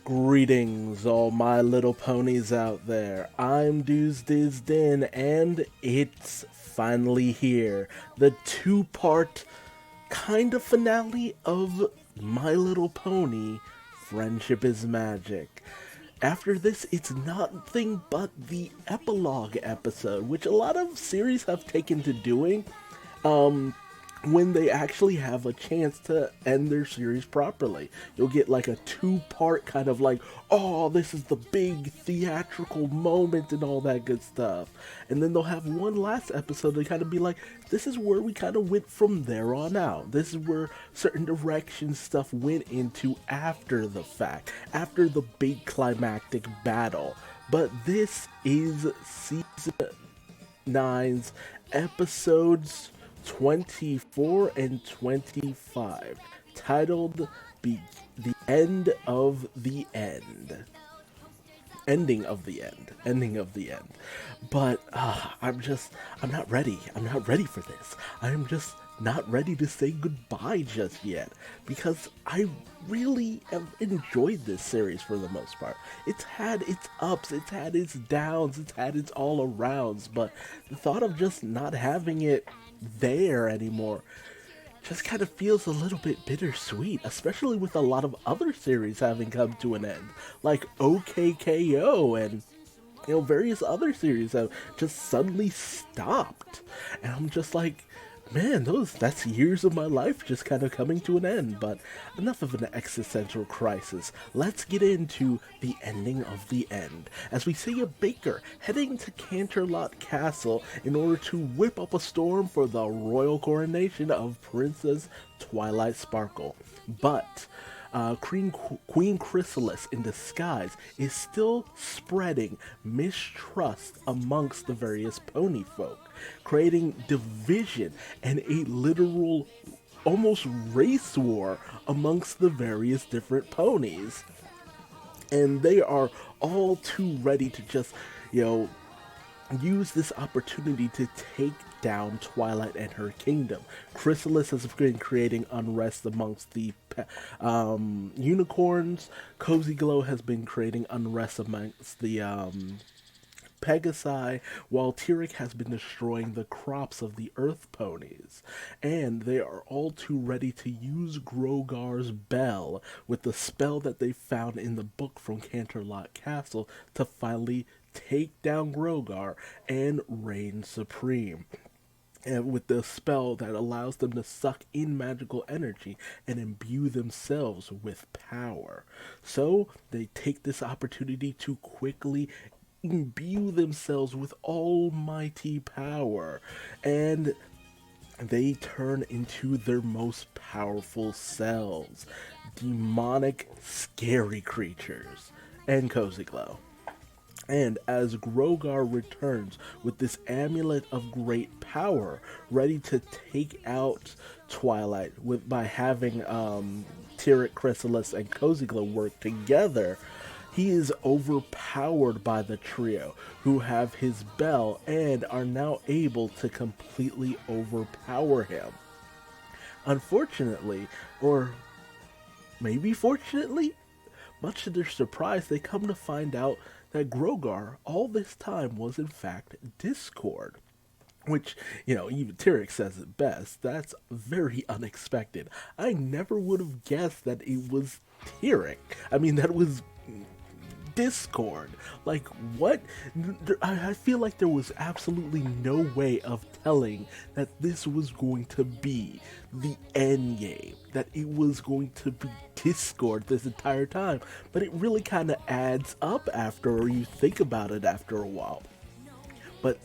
Greetings, all my little ponies out there. I'm Duuz-Diz-Din, and it's finally here. The two-part kind of finale of My Little Pony, Friendship is Magic. After this, it's nothing but the epilogue episode, which a lot of series have taken to doing. When they actually have a chance to end their series properly. You'll get like a two-part kind of like, oh, this is the big theatrical moment and all that good stuff. And then they'll have one last episode to kind of be like, this is where we kind of went from there on out. This is where certain direction stuff went into after the fact, after the big climactic battle. But this is season 9's episodes 24 and 25, titled The End of the End. Ending of the End. Ending of the End. But I'm not ready. I'm not ready for this. I'm just not ready to say goodbye just yet, because I really have enjoyed this series for the most part. It's had its ups, it's had its downs, it's had its all arounds, but the thought of just not having it there anymore just kind of feels a little bit bittersweet, especially with a lot of other series having come to an end, like OKKO and various other series have just suddenly stopped. And I'm just like, man, that's years of my life just kind of coming to an end. But enough of an existential crisis. Let's get into the ending of the end, as we see a baker heading to Canterlot Castle in order to whip up a storm for the royal coronation of Princess Twilight Sparkle. But Queen Chrysalis in disguise is still spreading mistrust amongst the various pony folk, creating division and a literal, almost race war amongst the various different ponies. And they are all too ready to just, use this opportunity to take down Twilight and her kingdom. Chrysalis has been creating unrest amongst the unicorns. Cozy Glow has been creating unrest amongst the Pegasi, while Tyrek has been destroying the crops of the Earth ponies. And they are all too ready to use Grogar's bell with the spell that they found in the book from Canterlot Castle to finally take down Grogar and reign supreme. And with the spell that allows them to suck in magical energy and imbue themselves with power. So they take this opportunity to quickly imbue themselves with almighty power, and they turn into their most powerful selves, demonic, scary creatures, and Cozy Glow. And as Grogar returns with this amulet of great power, ready to take out Twilight by having Tyrek, Chrysalis, and Cozy Glow work together, he is overpowered by the trio, who have his bell and are now able to completely overpower him. Unfortunately, or maybe fortunately, much to their surprise, they come to find out that Grogar all this time was in fact Discord. Which, even Tyrek says it best, that's very unexpected. I never would have guessed that it was Tyrek. That was Discord. Like, what? I feel like there was absolutely no way of telling that this was going to be the end game, that it was going to be Discord this entire time. But it really kind of adds up after you think about it after a while. But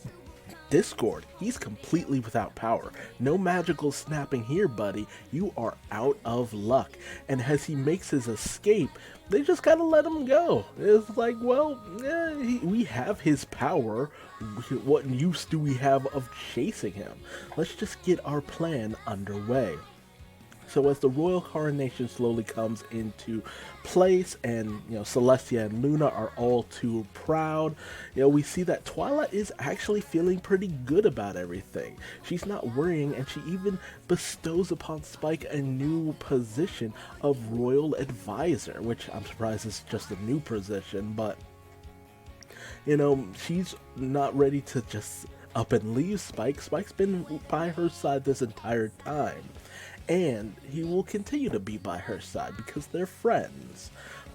Discord, he's completely without power. No magical snapping here, buddy. You are out of luck. And as he makes his escape, they just kind of let him go. It's like, well, we have his power. What use do we have of chasing him? Let's just get our plan underway. So as the royal coronation slowly comes into place, and Celestia and Luna are all too proud, we see that Twilight is actually feeling pretty good about everything. She's not worrying, and she even bestows upon Spike a new position of royal advisor, which I'm surprised is just a new position, but she's not ready to just up and leave Spike. Spike's been by her side this entire time, and he will continue to be by her side because they're friends.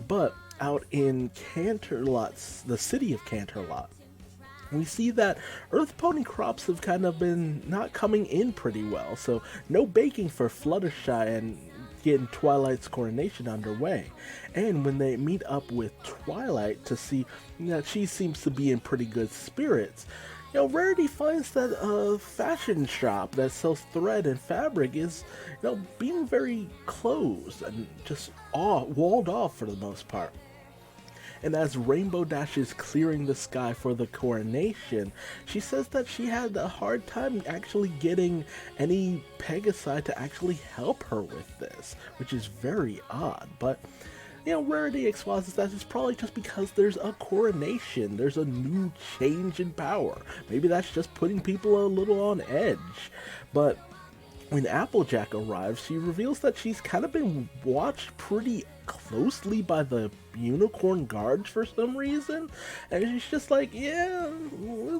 But out in Canterlot, the city of Canterlot, we see that Earth Pony crops have kind of been not coming in pretty well, so no baking for Fluttershy and getting Twilight's coronation underway. And when they meet up with Twilight to see that she seems to be in pretty good spirits, Rarity finds that a fashion shop that sells thread and fabric is, being very closed and just walled off for the most part. And as Rainbow Dash is clearing the sky for the coronation, she says that she had a hard time actually getting any Pegasi to actually help her with this, which is very odd. But Rarity exposits that it's probably just because there's a coronation, there's a new change in power. Maybe that's just putting people a little on edge. But when Applejack arrives, she reveals that she's kind of been watched pretty closely by the unicorn guards for some reason, and she's just like,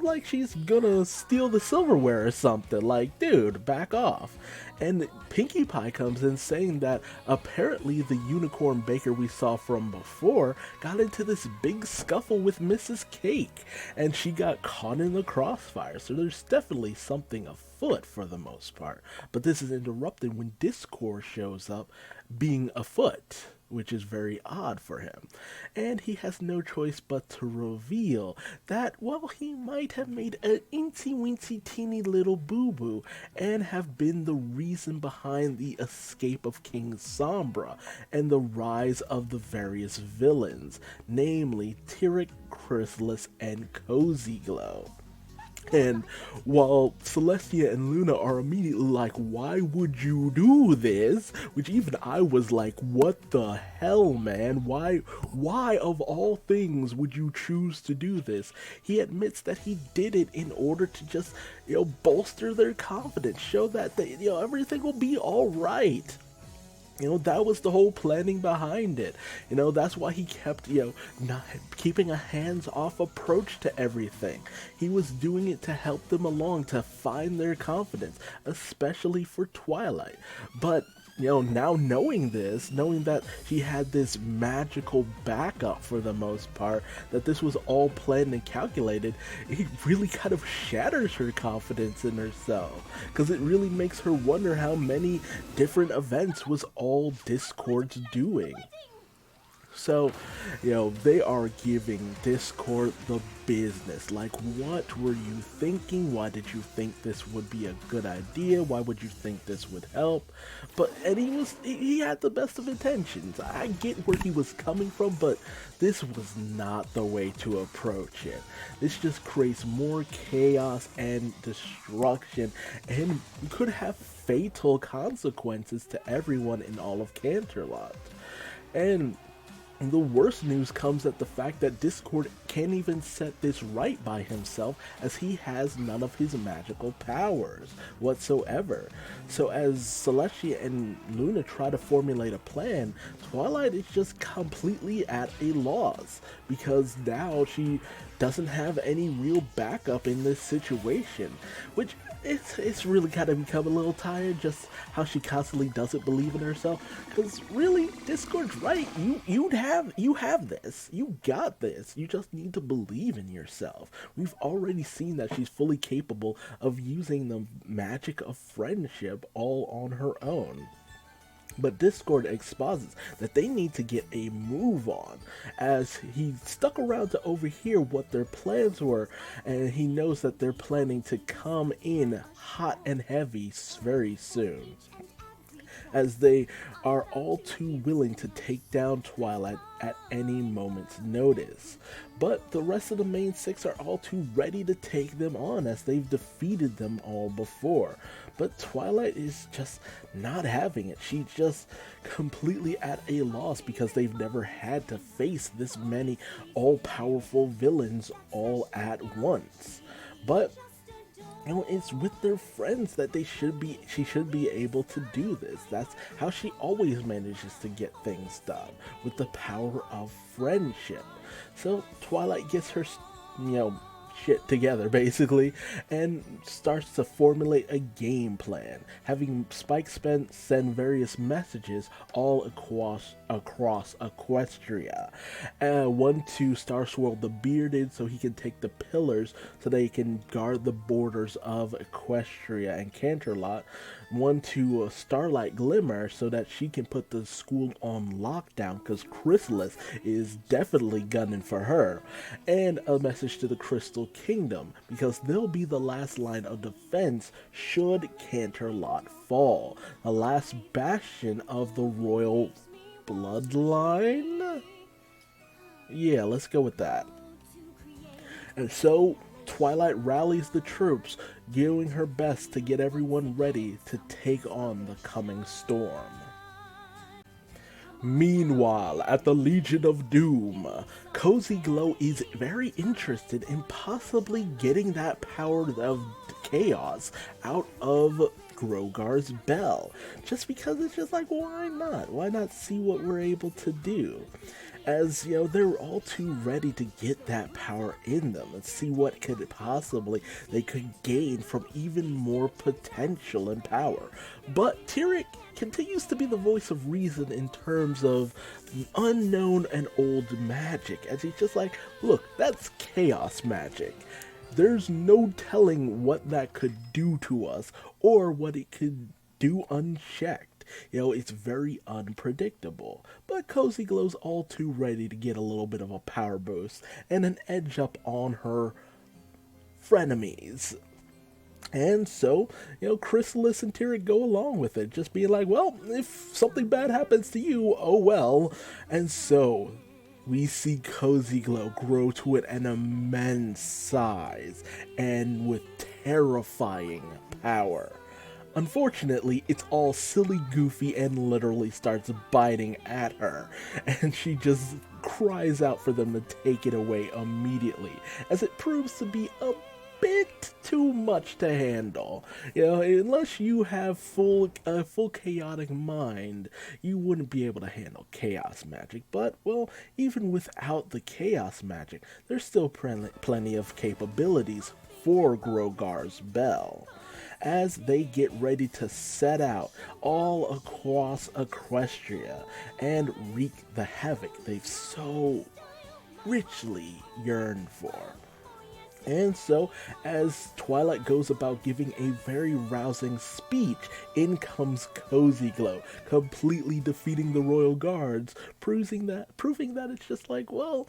like she's gonna steal the silverware or something. Like, dude, back off. And Pinkie Pie comes in saying that apparently the unicorn baker we saw from before got into this big scuffle with Mrs. Cake, and she got caught in the crossfire, so there's definitely something afoot for the most part. But this is interrupted when Discord shows up being afoot, which is very odd for him. And he has no choice but to reveal that, well, he might have made an incy-wincy teeny little boo-boo and have been the reason behind the escape of King Sombra and the rise of the various villains, namely Tyrek, Chrysalis, and Cozy Glow. And while Celestia and Luna are immediately like, why would you do this? Which even I was like, what the hell, man? Why of all things would you choose to do this? He admits that he did it in order to just, bolster their confidence, show that, everything will be alright. That was the whole planning behind it. That's why he kept, not keeping a hands-off approach to everything. He was doing it to help them along, to find their confidence, especially for Twilight. But now knowing that she had this magical backup for the most part, that this was all planned and calculated, it really kind of shatters her confidence in herself, because it really makes her wonder how many different events was all Discord's doing. So, they are giving Discord the business. Like, what were you thinking? Why did you think this would be a good idea? Why would you think this would help? And he had the best of intentions. I get where he was coming from, but this was not the way to approach it. This just creates more chaos and destruction, and could have fatal consequences to everyone in all of Canterlot. And the worst news comes at the fact that Discord can't even set this right by himself, as he has none of his magical powers whatsoever. So as Celestia and Luna try to formulate a plan, Twilight is just completely at a loss, because now she doesn't have any real backup in this situation, which it's really kind of become a little tired, just how she constantly doesn't believe in herself. Because really, Discord's right. You have this. You got this. You just need to believe in yourself. We've already seen that she's fully capable of using the magic of friendship all on her own. But Discord exposits that they need to get a move on, as he stuck around to overhear what their plans were, and he knows that they're planning to come in hot and heavy very soon. as they are all too willing to take down Twilight at any moment's notice. But the rest of the main six are all too ready to take them on, as they've defeated them all before. But Twilight is just not having it. She's just completely at a loss because they've never had to face this many all-powerful villains all at once. But it's with their friends that she should be able to do this. That's how she always manages to get things done, with the power of friendship. So Twilight gets her, shit together basically, and starts to formulate a game plan, having Spike send various messages all across Equestria. One to Star Swirl the Bearded so he can take the pillars so they can guard the borders of Equestria and Canterlot. One to Starlight Glimmer so that she can put the school on lockdown because Chrysalis is definitely gunning for her. And a message to the Crystal Kingdom because they'll be the last line of defense should Canterlot fall. The last bastion of the royal bloodline? Yeah, let's go with that. And so Twilight rallies the troops, doing her best to get everyone ready to take on the coming storm. Meanwhile, at the Legion of Doom, Cozy Glow is very interested in possibly getting that power of chaos out of Grogar's bell. Just because it's just like, why not? Why not see what we're able to do? As, they're all too ready to get that power in them and see what they could gain from even more potential and power. But Tyrek continues to be the voice of reason in terms of unknown and old magic, as he's just like, look, that's chaos magic. There's no telling what that could do to us or what it could do unchecked. It's very unpredictable, but Cozy Glow's all too ready to get a little bit of a power boost and an edge up on her frenemies. And so, Chrysalis and Tyrek go along with it, just being like, well, if something bad happens to you, oh well. And so we see Cozy Glow grow to an immense size and with terrifying power. Unfortunately, it's all silly, goofy, and literally starts biting at her, and she just cries out for them to take it away immediately, as it proves to be a bit too much to handle. Unless you have full chaotic mind, you wouldn't be able to handle chaos magic. But, well, even without the chaos magic, there's still plenty of capabilities for Grogar's bell, as they get ready to set out all across Equestria and wreak the havoc they've so richly yearned for. And so, as Twilight goes about giving a very rousing speech, in comes Cozy Glow, completely defeating the Royal Guards, proving that it's just like, well,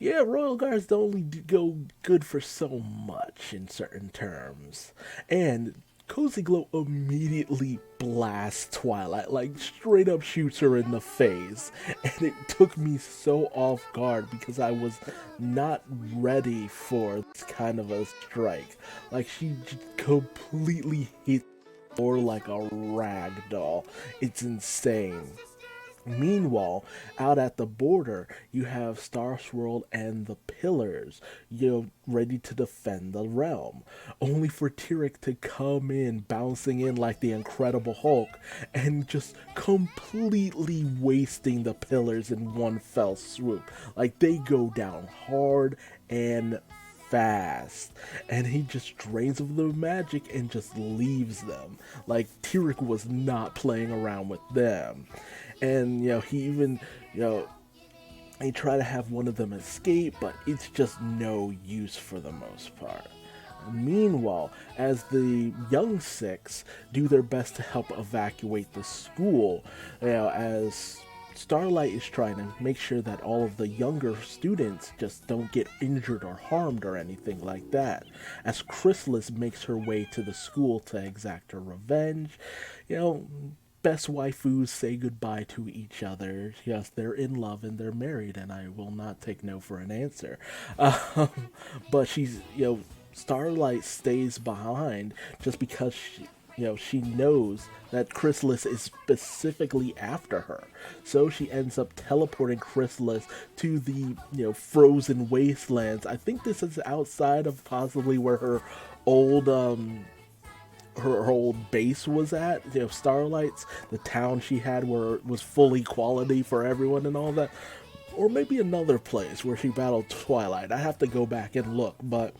yeah, Royal Guards don't only go good for so much in certain terms. And Cozy Glow immediately blasts Twilight, like straight up shoots her in the face. And it took me so off guard because I was not ready for this kind of a strike. Like, she just completely hit the floor like a rag doll. It's insane. Meanwhile, out at the border, you have Star Swirl and the Pillars, ready to defend the realm. Only for Tyrek to come in, bouncing in like the Incredible Hulk, and just completely wasting the Pillars in one fell swoop. Like, they go down hard and fast, and he just drains of their magic and just leaves them. Like, Tyrek was not playing around with them. And, he even, they try to have one of them escape, but it's just no use for the most part. Meanwhile, as the young six do their best to help evacuate the school, as Starlight is trying to make sure that all of the younger students just don't get injured or harmed or anything like that. As Chrysalis makes her way to the school to exact her revenge, best waifus say goodbye to each other. Yes, they're in love and they're married, and I will not take no for an answer. Um, but Starlight stays behind just because she knows that Chrysalis is specifically after her. So she ends up teleporting Chrysalis to the, frozen wastelands. I think this is outside of possibly where her old her old base was at, Starlight's, the town she had where it was full equality for everyone and all that. Or maybe another place where she battled Twilight. I have to go back and look, but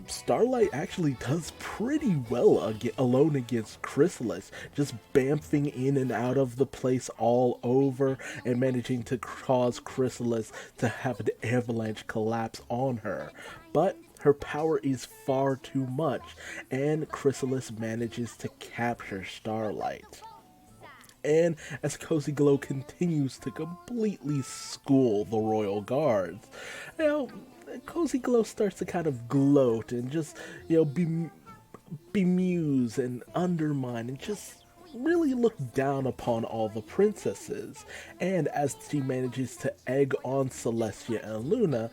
Starlight actually does pretty well alone against Chrysalis, just bamfing in and out of the place all over and managing to cause Chrysalis to have an avalanche collapse on her. But her power is far too much, and Chrysalis manages to capture Starlight. And as Cozy Glow continues to completely school the royal guards, Cozy Glow starts to kind of gloat and just, bemuse and undermine and just really look down upon all the princesses. And as she manages to egg on Celestia and Luna,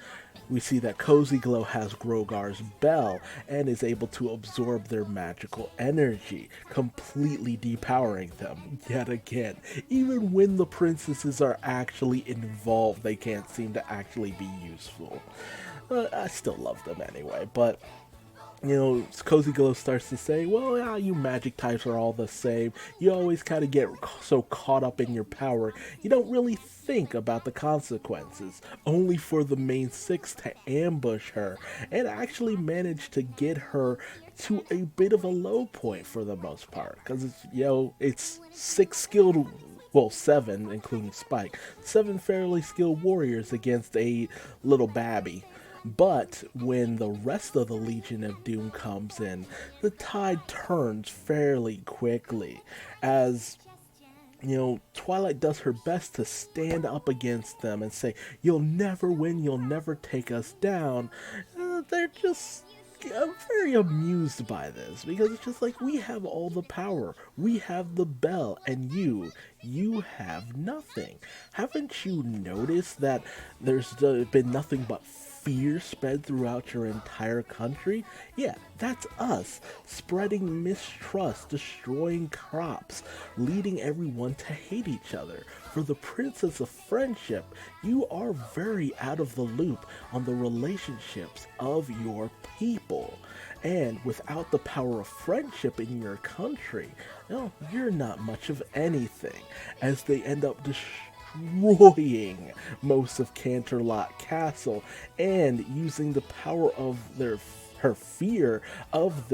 we see that Cozy Glow has Grogar's bell and is able to absorb their magical energy, completely depowering them yet again. Even when the princesses are actually involved, they can't seem to actually be useful. I still love them anyway, but Cozy Glow starts to say, well, yeah, you magic types are all the same. You always kind of get so caught up in your power, you don't really think about the consequences, only for the main six to ambush her and actually manage to get her to a bit of a low point for the most part. Because it's six skilled, well, seven, including Spike, seven fairly skilled warriors against a little babby. But when the rest of the Legion of Doom comes in, the tide turns fairly quickly, as Twilight does her best to stand up against them and say, you'll never win, you'll never take us down. They're just I'm very amused by this, because it's just like, we have all the power, we have the bell, and you have nothing. Haven't you noticed that there's been nothing but fear spread throughout your entire country? Yeah, that's us, spreading mistrust, destroying crops, leading everyone to hate each other. For the Princess of Friendship, you are very out of the loop on the relationships of your people. And without the power of friendship in your country, you're not much of anything, as they end up destroying most of Canterlot Castle and using the power of her fear of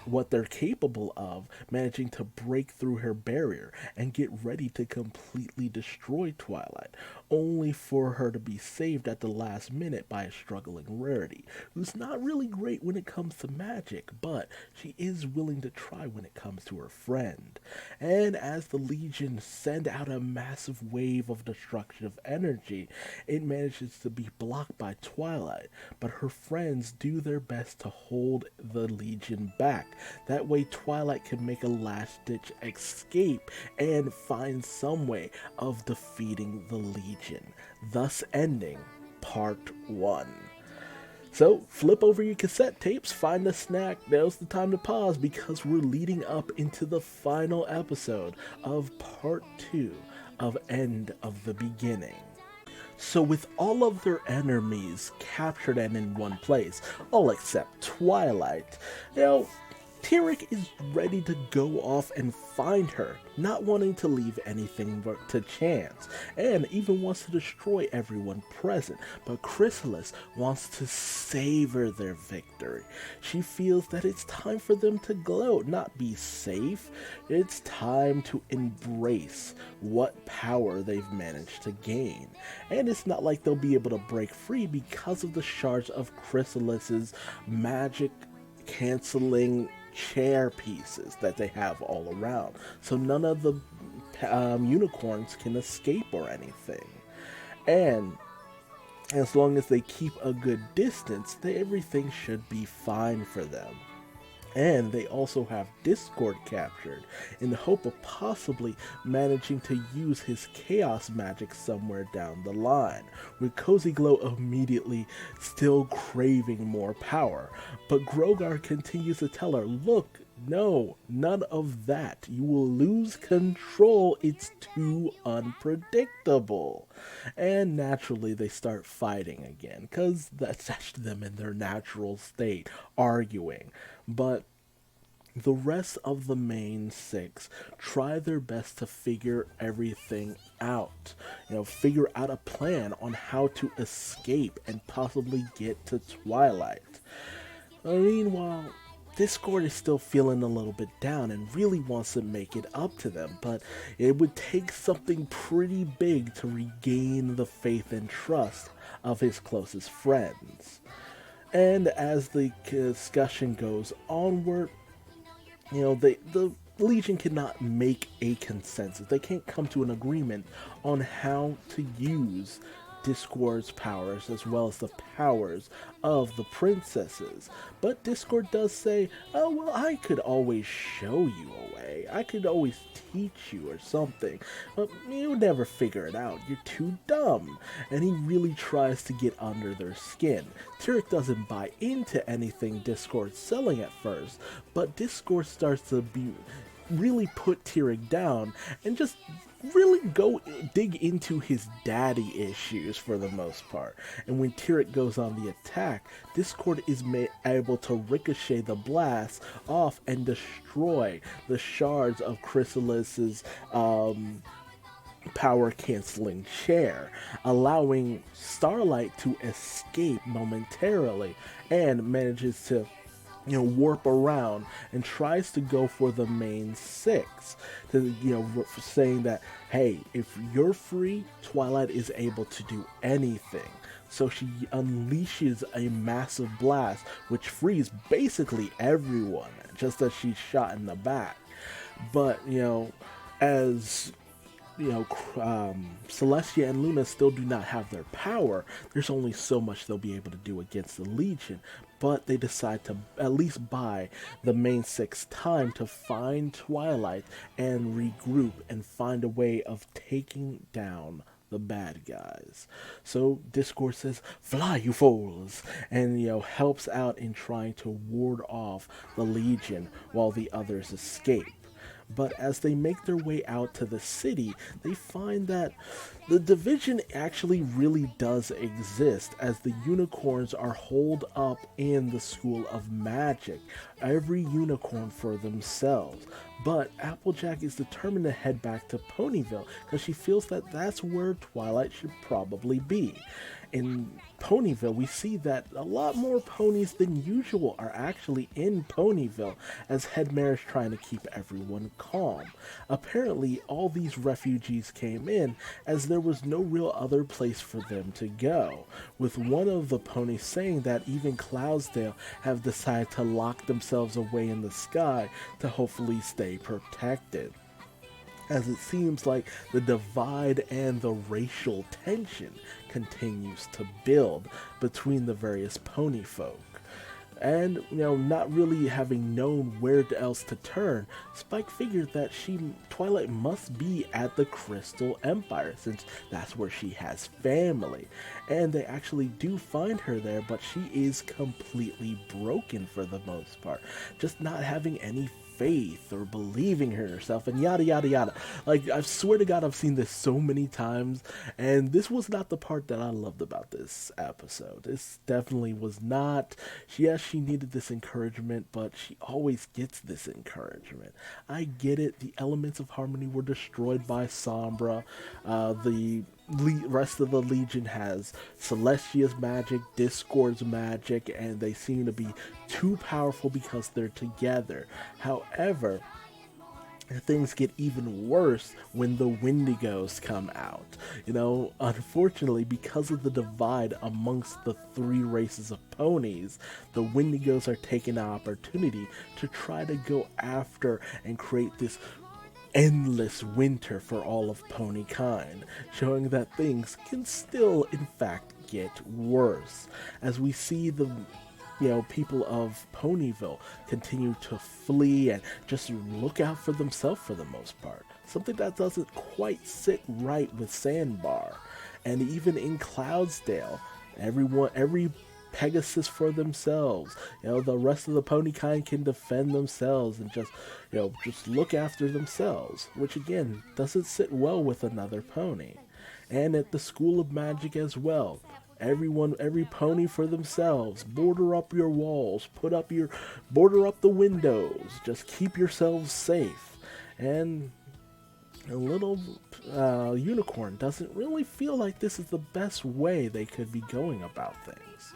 what they're capable of, managing to break through her barrier and get ready to completely destroy Twilight, only for her to be saved at the last minute by a struggling Rarity, who's not really great when it comes to magic, but she is willing to try when it comes to her friend. And as the Legion send out a massive wave of destruction of energy, it manages to be blocked by Twilight, but her friends do their best to hold the Legion back. That way Twilight can make a last-ditch escape and find some way of defeating the Legion, thus ending Part 1. So, flip over your cassette tapes, find a snack, now's the time to pause, because we're leading up into the final episode of Part 2 of End of the Beginning. So with all of their enemies captured and in one place, all except Twilight, Tyrek is ready to go off and find her, not wanting to leave anything but to chance, and even wants to destroy everyone present, but Chrysalis wants to savor their victory. She feels that it's time for them to gloat, not be safe. It's time to embrace what power they've managed to gain, and it's not like they'll be able to break free because of the shards of Chrysalis's magic canceling chair pieces that they have all around, so none of the unicorns can escape or anything. And as long as they keep a good distance, everything should be fine for them. And they also have Discord captured in the hope of possibly managing to use his chaos magic somewhere down the line, with Cozy Glow immediately still craving more power. But Grogar continues to tell her, look, no, none of that. You will lose control. It's too unpredictable. And naturally, they start fighting again, because that's just them in their natural state, arguing. But the rest of the main six try their best to figure everything out. Figure out a plan on how to escape and possibly get to Twilight. Meanwhile, Discord is still feeling a little bit down and really wants to make it up to them, but it would take something pretty big to regain the faith and trust of his closest friends. And as the discussion goes onward, the Legion cannot make a consensus. They can't come to an agreement on how to use Discord's powers as well as the powers of the princesses. But Discord does say, oh, well, I could always show you a way. I could always teach you or something. But you'll never figure it out. You're too dumb. And he really tries to get under their skin. Tyrek doesn't buy into anything Discord's selling at first, but Discord starts to really put Tyrek down and just really go dig into his daddy issues for the most part. And when Tyrek goes on the attack, Discord is able to ricochet the blast off and destroy the shards of Chrysalis's power canceling chair, allowing Starlight to escape momentarily, and manages to warp around and tries to go for the main six, to saying that, hey, if you're free, Twilight is able to do anything. So she unleashes a massive blast which frees basically everyone, just as she's shot in the back. But as Celestia and Luna still do not have their power, there's only so much they'll be able to do against the Legion. But they decide to at least buy the main six time to find Twilight and regroup and find a way of taking down the bad guys. So Discord says, fly, you fools, and helps out in trying to ward off the Legion while the others escape. But as they make their way out to the city, they find that the division actually really does exist, as the unicorns are holed up in the School of Magic, every unicorn for themselves. But Applejack is determined to head back to Ponyville because she feels that that's where Twilight should probably be. In Ponyville, we see that a lot more ponies than usual are actually in Ponyville, as Headmare is trying to keep everyone calm. Apparently, all these refugees came in as there was no real other place for them to go, with one of the ponies saying that even Cloudsdale have decided to lock themselves away in the sky to hopefully stay protected, as it seems like the divide and the racial tension continues to build between the various pony folk. And, not really having known where else to turn, Spike figured that Twilight must be at the Crystal Empire, since that's where she has family. And they actually do find her there, but she is completely broken for the most part, just not having any faith or believing in herself, and yada yada yada. Like, I swear to God, I've seen this so many times, and this was not the part that I loved about this episode. This definitely was not. Yes, she needed this encouragement, but she always gets this encouragement. I get it. The elements of harmony were destroyed by Sombra. The rest of the Legion has Celestia's magic, Discord's magic, and they seem to be too powerful because they're together. However, things get even worse when the Wendigos come out. Unfortunately, because of the divide amongst the three races of ponies, the Wendigos are taking an opportunity to try to go after and create this endless winter for all of ponykind, showing that things can still, in fact, get worse. As we see the people of Ponyville continue to flee and just look out for themselves for the most part. Something that doesn't quite sit right with Sandbar. And even in Cloudsdale, every Pegasus for themselves. The rest of the pony kind can defend themselves and just look after themselves, which again doesn't sit well with another pony. And at the School of Magic as well. Every pony for themselves. Border up your walls. Border up the windows. Just keep yourselves safe. And a little unicorn doesn't really feel like this is the best way they could be going about things.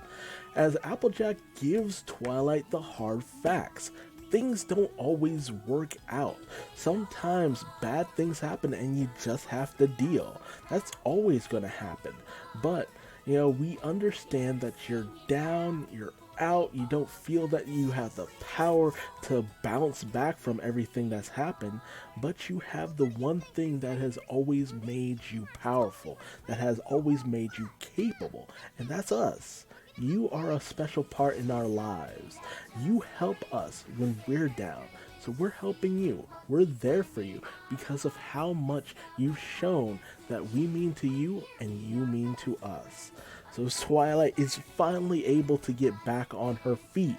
As Applejack gives Twilight the hard facts, things don't always work out. Sometimes bad things happen and you just have to deal. That's always going to happen. But, we understand that you're down, you're out, you don't feel that you have the power to bounce back from everything that's happened, but you have the one thing that has always made you powerful, that has always made you capable, and that's us. You are a special part in our lives. You help us when we're down. So we're helping you. We're there for you because of how much you've shown that we mean to you and you mean to us. So Twilight is finally able to get back on her feet.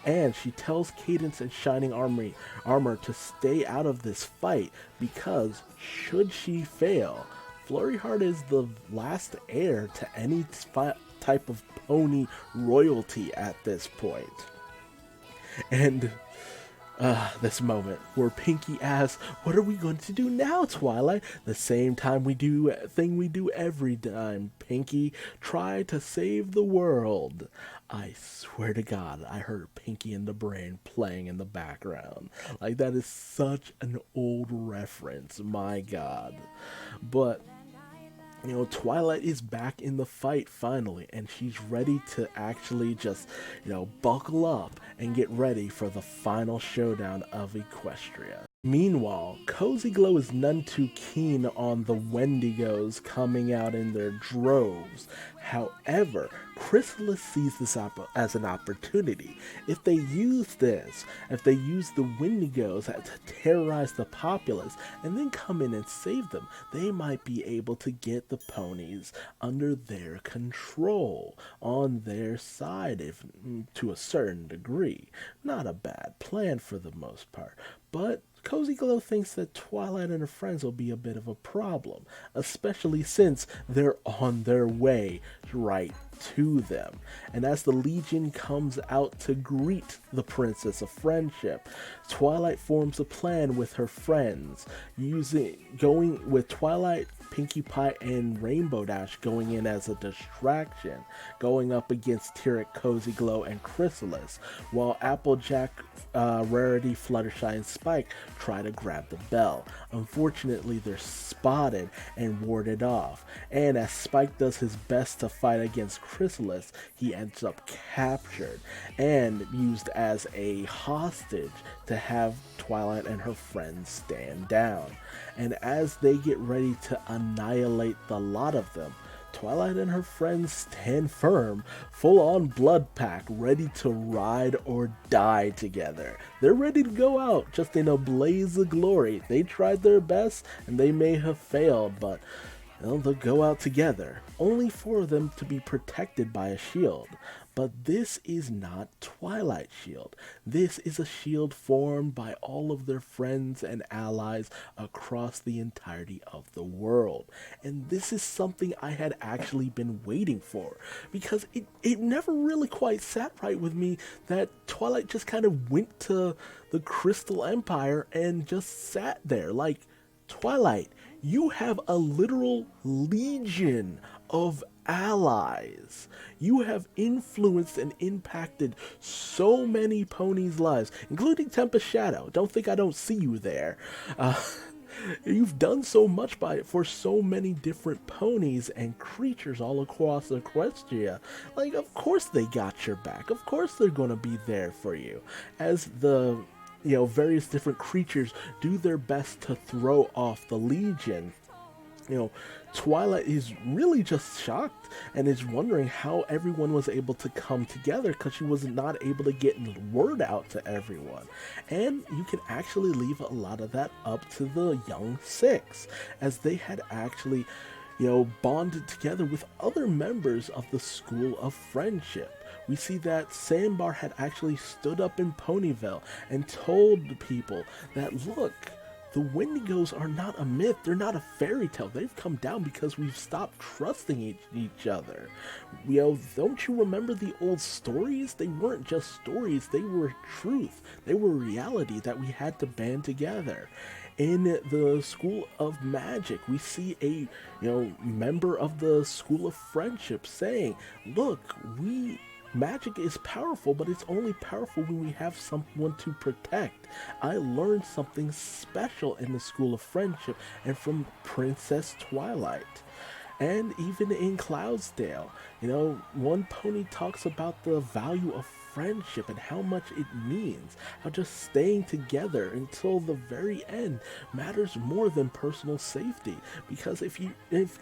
And she tells Cadance and Shining Armor to stay out of this fight because should she fail, Flurry Heart is the last heir to any type of pony royalty at this point. And this moment where Pinkie asks, "What are we going to do now, Twilight?" The same thing we do every time. Pinkie, try to save the world. I swear to God, I heard Pinkie in the Brain playing in the background. Like, that is such an old reference, my God. But Twilight is back in the fight finally, and she's ready to actually just, buckle up and get ready for the final showdown of Equestria. Meanwhile, Cozy Glow is none too keen on the Wendigos coming out in their droves. However, Chrysalis sees this as an opportunity. If they use the Wendigos to terrorize the populace and then come in and save them, they might be able to get the ponies under their control, on their side, if to a certain degree. Not a bad plan for the most part, but Cozy Glow thinks that Twilight and her friends will be a bit of a problem, especially since they're on their way right to them. And as the Legion comes out to greet the Princess of Friendship, Twilight forms a plan with her friends, going with Twilight, Pinkie Pie, and Rainbow Dash going in as a distraction, going up against Tyrant, Cozy Glow, and Chrysalis, while Applejack, Rarity, Fluttershy, and Spike try to grab the bell. Unfortunately, they're spotted and warded off, and as Spike does his best to fight against Chrysalis, he ends up captured and used as a hostage to have Twilight and her friends stand down. And as they get ready to annihilate the lot of them, Twilight and her friends stand firm, full-on blood pack, ready to ride or die together. They're ready to go out, just in a blaze of glory. They tried their best, and they may have failed, but they'll go out together, only for them to be protected by a shield. But this is not Twilight's shield. This is a shield formed by all of their friends and allies across the entirety of the world. And this is something I had actually been waiting for, because it never really quite sat right with me that Twilight just kind of went to the Crystal Empire and just sat there. Like, Twilight, you have a literal legion of allies. You have influenced and impacted so many ponies' lives, including Tempest Shadow. Don't think I don't see you there. You've done so much for so many different ponies and creatures all across Equestria. Like, of course they got your back. Of course they're going to be there for you. As the various different creatures do their best to throw off the Legion, You know, Twilight is really just shocked and is wondering how everyone was able to come together because she was not able to get word out to everyone. And you can actually leave a lot of that up to the young six, as they had actually, bonded together with other members of the School of Friendship. We see that Sandbar had actually stood up in Ponyville and told people that, look, the Wendigos are not a myth. They're not a fairy tale. They've come down because we've stopped trusting each other. Don't you remember the old stories? They weren't just stories. They were truth. They were reality that we had to band together. In the School of Magic, we see a, member of the School of Friendship saying, look, magic is powerful, but it's only powerful when we have someone to protect. I learned something special in the School of Friendship and from Princess Twilight. And even in Cloudsdale, one pony talks about the value of friendship and how much it means, how just staying together until the very end matters more than personal safety, because if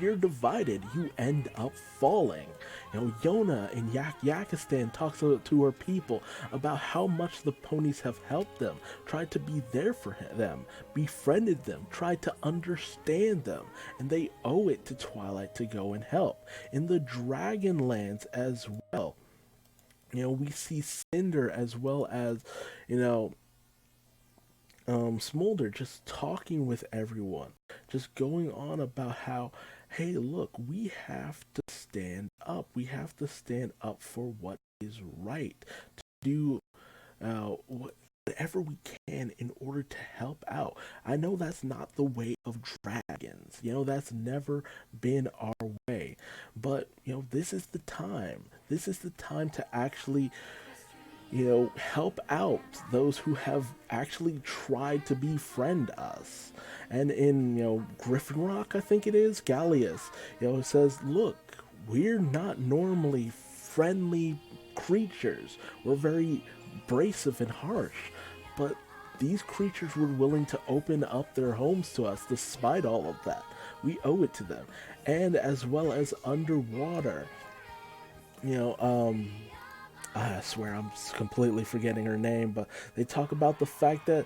you're divided, you end up falling. Yona in Yakistan talks to her people about how much the ponies have helped them, tried to be there for them, befriended them, tried to understand them, and they owe it to Twilight to go and help. In the Dragonlands as well, we see Cinder as well as, Smolder just talking with everyone, just going on about how, hey, look, we have to stand up. We have to stand up for what is right, to do whatever we can in order to help out. I know that's not the way of dragons. That's never been our way. But, this is the time. This is the time to actually, help out those who have actually tried to befriend us. And in, Griffin Rock, I think it is, Gallius, it says, look, we're not normally friendly creatures. We're very abrasive and harsh. But these creatures were willing to open up their homes to us despite all of that. We owe it to them. And as well as underwater, I swear I'm completely forgetting her name, but they talk about the fact that,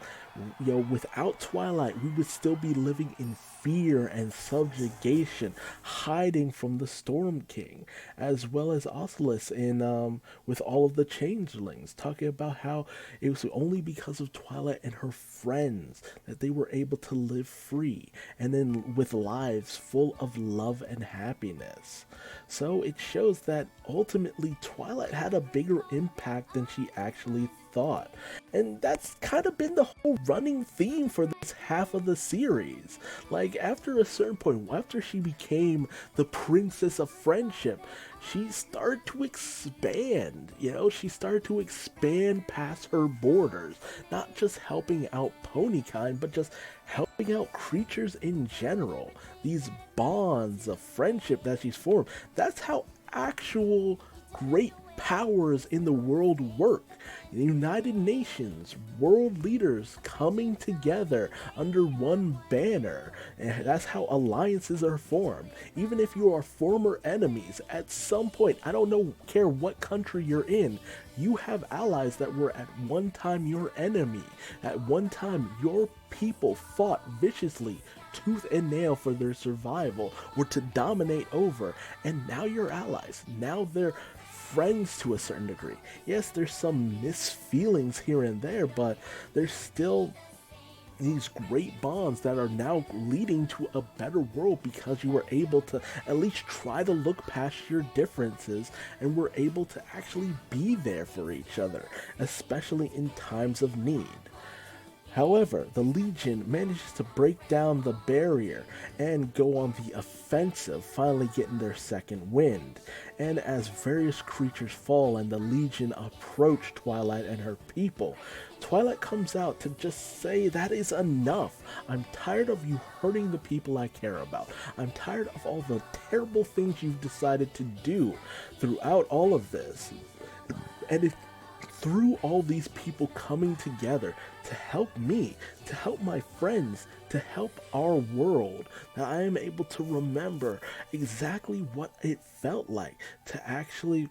without Twilight, we would still be living in fear and subjugation, hiding from the Storm King, as well as Ocelus in, with all of the changelings, talking about how it was only because of Twilight and her friends that they were able to live free, and then with lives full of love and happiness. So it shows that ultimately Twilight had a bigger impact than she actually thought. And that's kind of been the whole running theme for this half of the series. Like, after a certain point, after she became the Princess of Friendship, she started to expand. She started to expand past her borders, not just helping out ponykind, but just helping out creatures in general. These bonds of friendship that she's formed, that's how actual great powers in the world work. The United Nations, world leaders coming together under one banner, and that's how alliances are formed. Even if you are former enemies, at some point, I don't care what country you're in, you have allies that were at one time your enemy. At one time, your people fought viciously, tooth and nail, for their survival or to dominate over, and now you're allies. Now they're friends to a certain degree. Yes, there's some misfeelings here and there, but there's still these great bonds that are now leading to a better world because you were able to at least try to look past your differences and were able to actually be there for each other, especially in times of need. However, the Legion manages to break down the barrier and go on the offensive, finally getting their second wind. And as various creatures fall and the Legion approach Twilight and her people, Twilight comes out to just say, that is enough. I'm tired of you hurting the people I care about. I'm tired of all the terrible things you've decided to do throughout all of this. And through all these people coming together to help me, to help my friends, to help our world, that I am able to remember exactly what it felt like to actually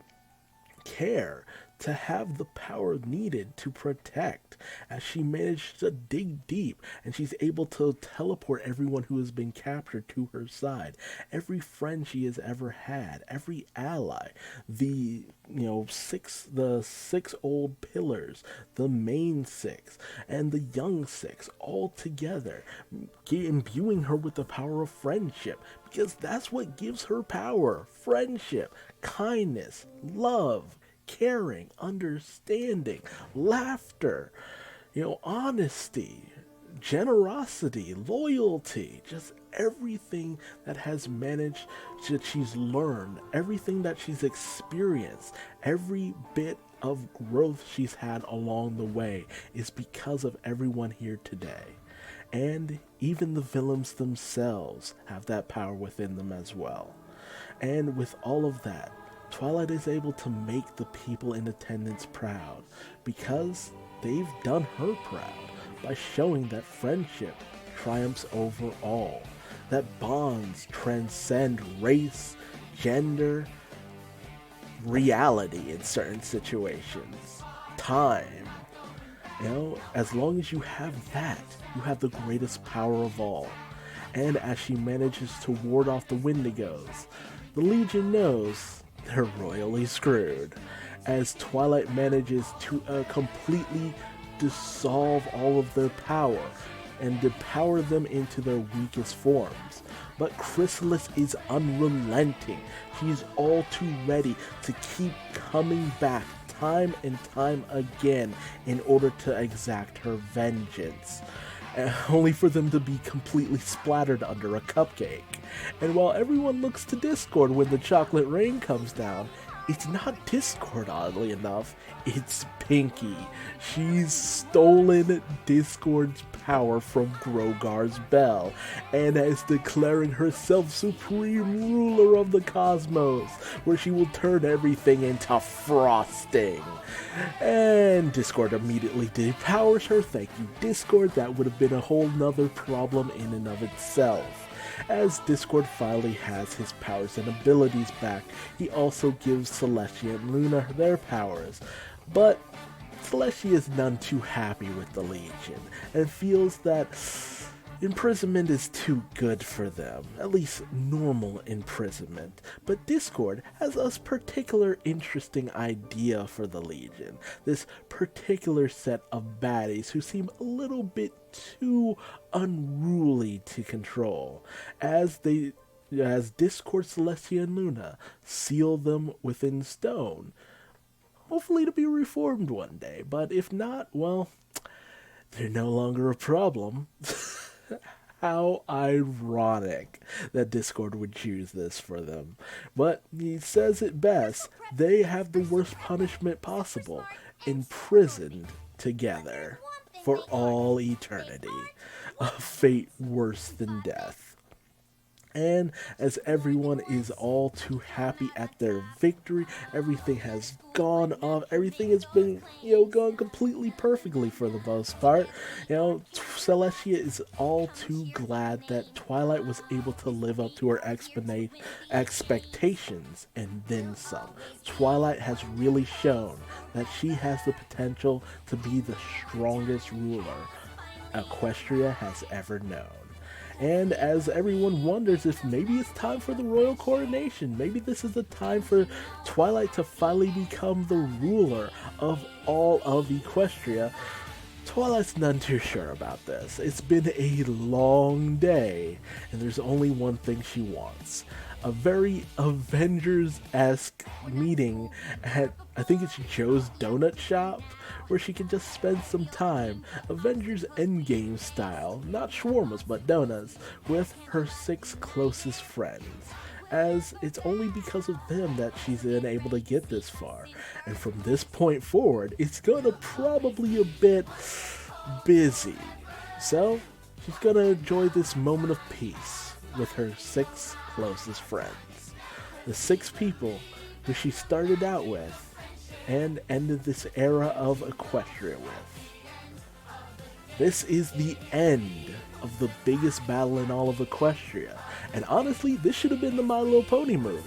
care, to have the power needed to protect, as she managed to dig deep and she's able to teleport everyone who has been captured to her side, every friend she has ever had, every ally, the the six old pillars, the main six and the young six, all together, imbuing her with the power of friendship, because that's what gives her power: friendship, kindness, love, caring, understanding, laughter, honesty, generosity, loyalty, just everything that has managed, that she's learned, everything that she's experienced, every bit of growth she's had along the way is because of everyone here today. And even the villains themselves have that power within them as well. And with all of that, Twilight is able to make the people in attendance proud, because they've done her proud by showing that friendship triumphs over all, that bonds transcend race, gender, reality in certain situations, time. As long as you have that, you have the greatest power of all. And as she manages to ward off the Wendigos, the Legion knows they're royally screwed, as Twilight manages to completely dissolve all of their power and depower them into their weakest forms. But Chrysalis is unrelenting. She's all too ready to keep coming back time and time again in order to exact her vengeance, only for them to be completely splattered under a cupcake. And while everyone looks to Discord when the chocolate rain comes down, it's not Discord, oddly enough, it's Pinky. She's stolen Discord's power from Grogar's bell, and is declaring herself supreme ruler of the cosmos, where she will turn everything into frosting. And Discord immediately depowers her. Thank you, Discord. That would have been a whole nother problem in and of itself. As Discord finally has his powers and abilities back, he also gives Celestia and Luna their powers. But Celestia is none too happy with the Legion, and feels that imprisonment is too good for them, at least normal imprisonment. But Discord has a particular interesting idea for the Legion, this particular set of baddies who seem a little bit too unruly to control, as Discord, Celestia, and Luna seal them within stone, hopefully to be reformed one day. But if not, well, they're no longer a problem. How ironic that Discord would choose this for them. But he says it best: they have the worst punishment possible, imprisoned together for all eternity, a fate worse than death. And as everyone is all too happy at their victory, everything has gone off, everything has been, gone completely perfectly for the most part. Celestia is all too glad that Twilight was able to live up to her expectations and then some. Twilight has really shown that she has the potential to be the strongest ruler Equestria has ever known. And as everyone wonders if maybe it's time for the royal coronation, maybe this is the time for Twilight to finally become the ruler of all of Equestria, Twilight's none too sure about this. It's been a long day, and there's only one thing she wants: a very Avengers-esque meeting at, I think it's Joe's Donut Shop, where she can just spend some time, Avengers Endgame style, not shawarmas but donuts, with her 6 closest friends, as it's only because of them that she's been able to get this far. And from this point forward, it's gonna probably a bit busy. So she's gonna enjoy this moment of peace with her 6 closest friends. The 6 people who she started out with and ended this era of Equestria with. This is the end of the biggest battle in all of Equestria, and honestly, this should have been the My Little Pony movie.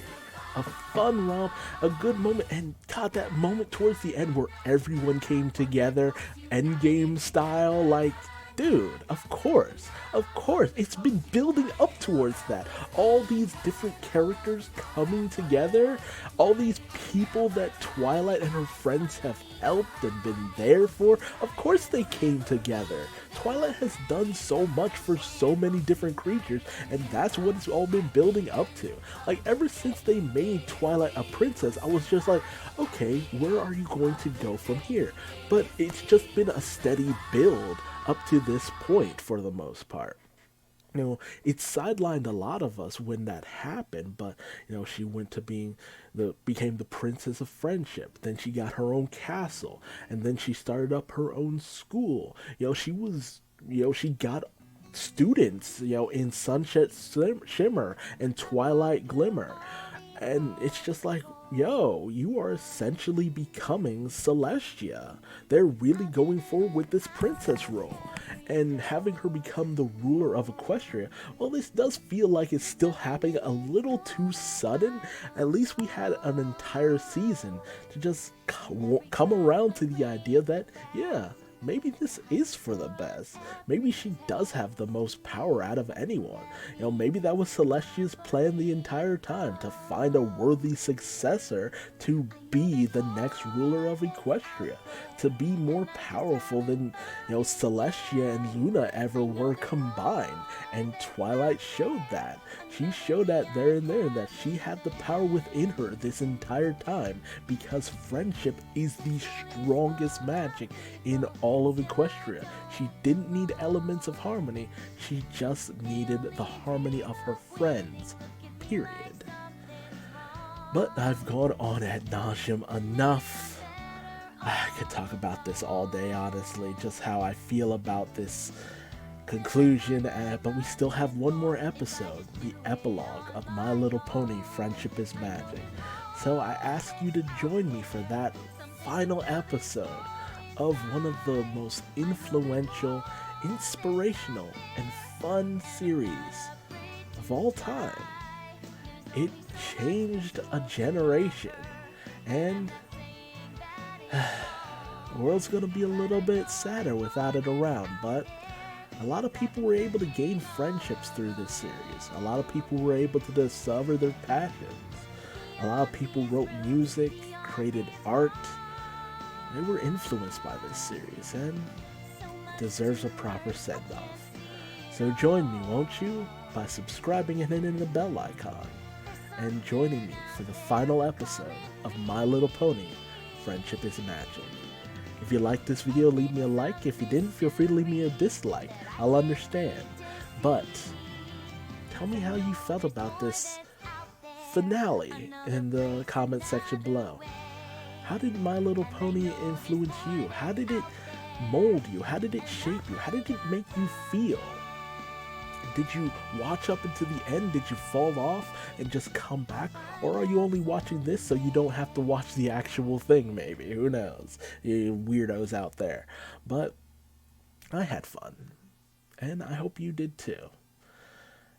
A fun romp, a good moment, and God, that moment towards the end where everyone came together, endgame style, like, dude, of course, it's been building up towards that. All these different characters coming together, all these people that Twilight and her friends have helped and been there for, of course they came together. Twilight has done so much for so many different creatures, and that's what it's all been building up to. Like, ever since they made Twilight a princess, I was just like, okay, where are you going to go from here? But it's just been a steady build up to this point for the most part. You know, it sidelined a lot of us when that happened, but you know, she went to became the princess of friendship. Then she got her own castle, and then she started up her own school. She got students, in Sunset Shimmer and Twilight Glimmer. And it's just like, you are essentially becoming Celestia. They're really going forward with this princess role. And having her become the ruler of Equestria, well, this does feel like it's still happening a little too sudden. At least we had an entire season to just come around to the idea that, maybe this is for the best. Maybe she does have the most power out of anyone. Maybe that was Celestia's plan the entire time, to find a worthy successor to be the next ruler of Equestria, to be more powerful than, Celestia and Luna ever were combined. And Twilight showed that. She showed that there and there that she had the power within her this entire time, because friendship is the strongest magic in all of Equestria. She didn't need elements of harmony, she just needed the harmony of her friends, period. But I've gone on ad nauseum enough. I could talk about this all day, honestly, just how I feel about this conclusion, but we still have one more episode, the epilogue of My Little Pony Friendship is Magic. So I ask you to join me for that final episode of one of the most influential, inspirational, and fun series of all time. It changed a generation, and the world's gonna be a little bit sadder without it around, but a lot of people were able to gain friendships through this series. A lot of people were able to discover their passions. A lot of people wrote music, created art. They were influenced by this series, and it deserves a proper send-off. So join me, won't you, by subscribing and hitting the bell icon, and joining me for the final episode of My Little Pony Friendship is Magic. If you liked this video, leave me a like. If you didn't, feel free to leave me a dislike. I'll understand. But tell me how you felt about this finale in the comment section below. How did My Little Pony influence you? How did it mold you? How did it shape you? How did it make you feel? Did you watch up until the end? Did you fall off and just come back? Or are you only watching this so you don't have to watch the actual thing, maybe? Who knows? You weirdos out there. But I had fun. And I hope you did too.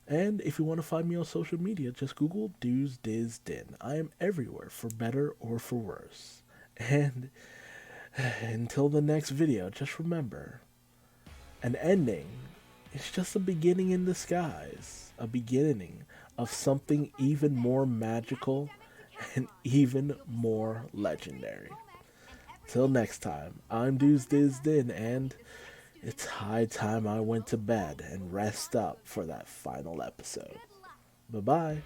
And if you want to find me on social media, just Google Duuz-Diz-Din. I am everywhere, for better or for worse. And until the next video, just remember, an ending, it's just a beginning in disguise, a beginning of something even more magical and even more legendary. Till next time, I'm Duuz-Diz-Din, and it's high time I went to bed and rest up for that final episode. Bye-bye.